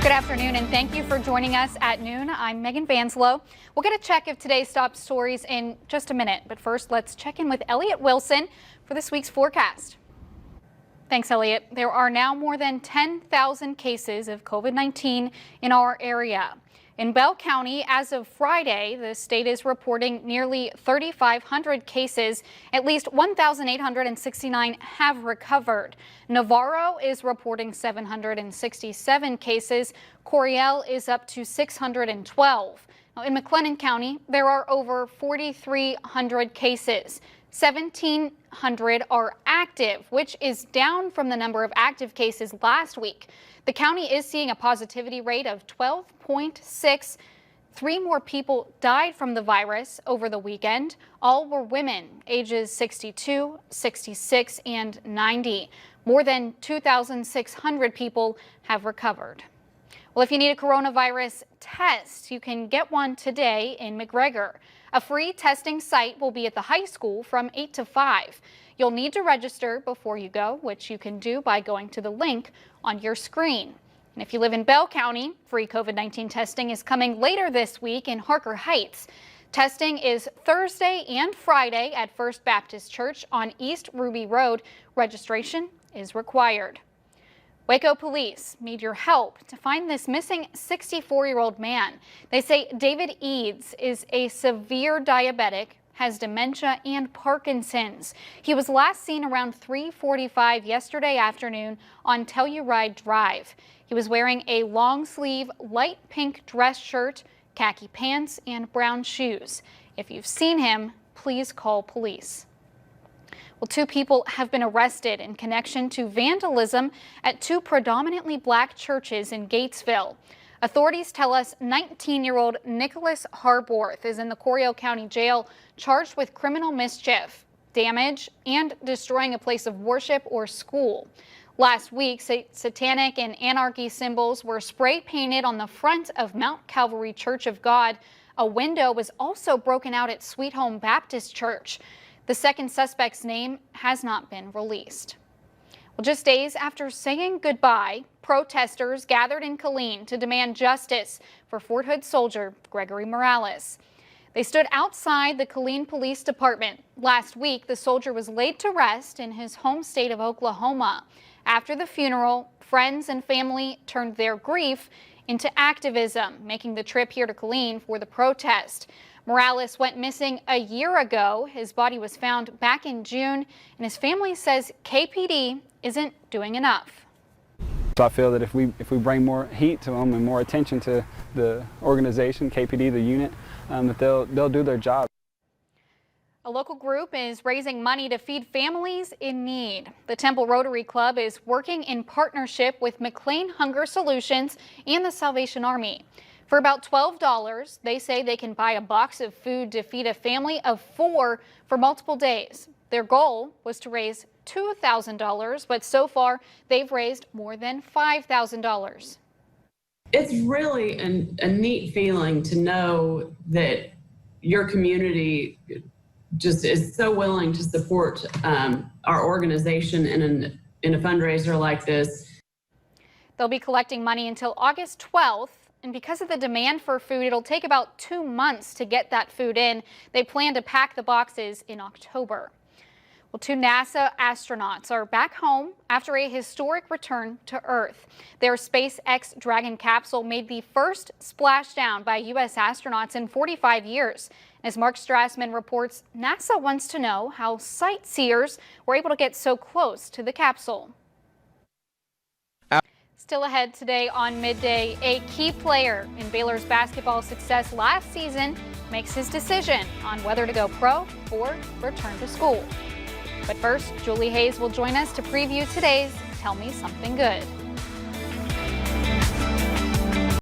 Good afternoon, and thank you for joining us at noon. I'm Megan Vanslow. We'll get a check of today's top stories in just a minute, but first let's check in with Elliot Wilson for this week's forecast. Thanks, Elliot. There are now more than 10,000 cases of COVID-19 in our area. In Bell County, as of Friday, the state is reporting nearly 3,500 cases. At least 1,869 have recovered. Navarro is reporting 767 cases. Coryell is up to 612. Now, in McLennan County, there are over 4,300 cases. 1,700 are active, which is down from the number of active cases last week. The county is seeing a positivity rate of 12.6. 3 more people died from the virus over the weekend. All were women, ages 62, 66, and 90. More than 2,600 people have recovered. Well, if you need a coronavirus test, you can get one today in McGregor. A free testing site will be at the high school from 8 to 5. You'll need to register before you go, which you can do by going to the link on your screen. And if you live in Bell County, free COVID-19 testing is coming later this week in Harker Heights. Testing is Thursday and Friday at First Baptist Church on East Ruby Road. Registration is required. Waco police need your help to find this missing 64-year-old man. They say David Eads is a severe diabetic, has dementia and Parkinson's. He was last seen around 3:45 yesterday afternoon on Telluride Drive. He was wearing a long-sleeve light pink dress shirt, khaki pants, and brown shoes. If you've seen him, please call police. Well, 2 people have been arrested in connection to vandalism at 2 predominantly black churches in Gatesville. Authorities tell us 19-year-old Nicholas Harborth is in the Coryell County Jail charged with criminal mischief, damage, and destroying a place of worship or school. Last week, satanic and anarchy symbols were spray painted on the front of Mount Calvary Church of God. A window was also broken out at Sweet Home Baptist Church. The second suspect's name has not been released. Well, just days after saying goodbye, protesters gathered in Killeen to demand justice for Fort Hood soldier Gregory Morales. They stood outside the Killeen Police Department. Last week, the soldier was laid to rest in his home state of Oklahoma. After the funeral, friends and family turned their grief into activism, making the trip here to Killeen for the protest. Morales went missing a year ago. His body was found back in June, and his family says KPD isn't doing enough. So I feel that if we bring more heat to them and more attention to the organization, KPD, the unit, that they'll do their job. A local group is raising money to feed families in need. The Temple Rotary Club is working in partnership with McLean Hunger Solutions and the Salvation Army. For about $12, they say they can buy a box of food to feed a family of 4 for multiple days. Their goal was to raise $2,000, but so far they've raised more than $5,000. It's really a neat feeling to know that your community just is so willing to support our organization in a fundraiser like this. They'll be collecting money until August 12th. And because of the demand for food, it'll take about 2 months to get that food in. They plan to pack the boxes in October. Well, 2 NASA astronauts are back home after a historic return to Earth. Their SpaceX Dragon capsule made the first splashdown by U.S. astronauts in 45 years. As Mark Strassman reports, NASA wants to know how sightseers were able to get so close to the capsule. Still ahead today on Midday, a key player in Baylor's basketball success last season makes his decision on whether to go pro or return to school. But first, Julie Hayes will join us to preview today's Tell Me Something Good.